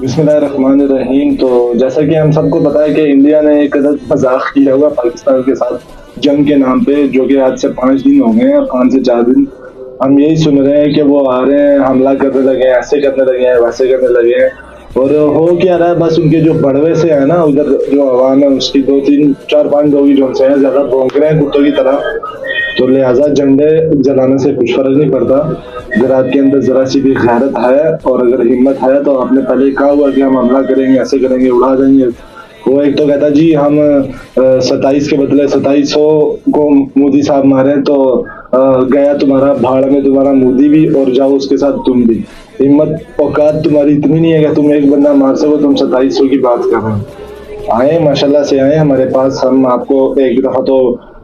बिस्मिल्लाहिर्रहमानिर्रहीम। तो जैसा कि हम सबको पता है कि इंडिया ने एक मजाक किया हुआ पाकिस्तान के साथ जंग के नाम पे, जो कि आज से 5 दिन हो गए हैं, 5 से 4 दिन हम यही सुन रहे हैं कि वो आ रहे हैं, हमला करने लगे हैं, ऐसे करने लगे हैं, वैसे करने लगे हैं। और हो क्या रहा है, बस उनके जो बड़वे से है ना, उधर जो आवाम है उसकी 2 3 4 5 लोग ही जो हैं ज्यादा भौंक रहे हैं कुत्तों की तरह। तो लिहाजा झंडे जलाने से कुछ फर्क नहीं पड़ता। अगर आपके अंदर जरा सी भी गैरत है और अगर हिम्मत है तो आपने पहले कहा हुआ कि हम हमला करेंगे, ऐसे करेंगे, उड़ा देंगे। वो एक तो कहता जी हम 27 के बदले 2700 को मोदी साहब मारे, तो गया तुम्हारा भाड़ में तुम्हारा मोदी भी और जाओ उसके साथ तुम भी। हिम्मत औकात तुम्हारी इतनी नहीं है कि तुम एक बंदा मार सको, तुम 2700 की बात कर रहे हो। आए माशाल्लाह से आए हमारे पास। हम आपको एक दफा तो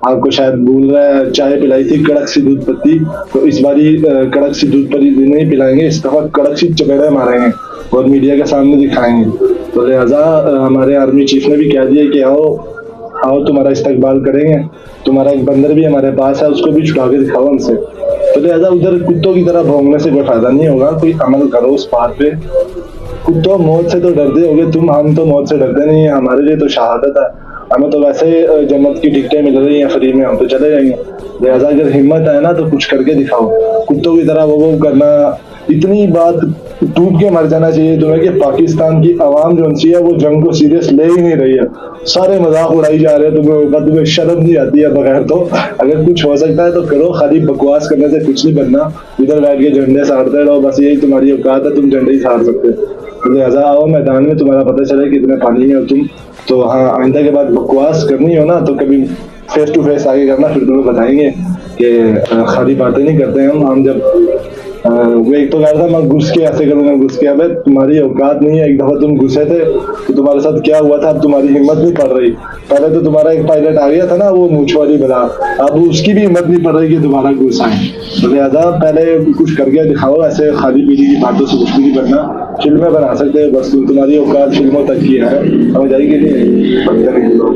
आपको शायद भूल रहा है, चाय पिलाई थी कड़क सी दूध पत्ती। तो इस बारी कड़क सी दूध पत्ती नहीं पिलाएंगे, इस दफा कड़क सी चपेड़े मारेंगे और मीडिया के सामने दिखाएंगे। तो लिहाजा हमारे आर्मी चीफ ने भी कह दिया कि आओ आओ तुम्हारा इस्तकबाल करेंगे। तुम्हारा एक बंदर भी हमारे पास है, उसको भी छुड़ा के दिखाओ हमसे। तो लिहाजा उधर कुत्तों की तरह भौंकने से कोई फायदा नहीं होगा, कोई अमल करो उस बात पे। कुत्तों मौत से तो डरते होगे तुम, हम तो मौत से डरते नहीं है, हमारे लिए तो शहादत है। हमें तो वैसे जन्नत की टिकटें मिल रही हैं फ्री में, हम तो चले जाएंगे। लिहाजा अगर हिम्मत है ना तो कुछ करके दिखाओ। कुत्तों की तरह वो करना, इतनी बात टूट के मर जाना चाहिए तुम्हें कि पाकिस्तान की आवाम जो सी है वो जंग को सीरियस ले ही नहीं रही है। सारे मजाक उड़ाई जा रहे हैं तुम्हें ऊपर, तुम्हें शर्म नहीं आती है बगैर। तो अगर कुछ हो सकता है तो करो, खाली बकवास करने से कुछ नहीं बनना। इधर बैठ के झंडे साड़ते रहो, बस यही तुम्हारी औकात है, तुम झंडे ही साड़ सकते हो। तो लिहाजा आओ मैदान में, तुम्हारा पता चले कितने पानी में हो तुम। तो हाँ, आइंदा के बाद बकवास करनी हो ना तो कभी फेस टू फेस आगे करना, फिर तुम्हें बताएंगे कि खाली बातें नहीं करते हम जब वो एक तो कह रहा था मैं घुस के ऐसे करूंगा, घुस के। अबे तुम्हारी औकात नहीं है, एक दफा तुम घुसे थे तो तुम्हारे साथ क्या हुआ था, अब तुम्हारी हिम्मत नहीं पड़ रही। पहले तो तुम्हारा एक पायलट आ गया था ना, वो मूछ वाली बला, अब उसकी भी हिम्मत नहीं पड़ रही कि तुम्हारा घुस आए। तो लिहाजा पहले कुछ करके दिखाओ, ऐसे खाली पीली की बातों से कुछ नहीं बनना। फिल्में बना सकते हो बस, तुम्हारी औकात फिल्मों तक की है, समझ आएगी नहीं।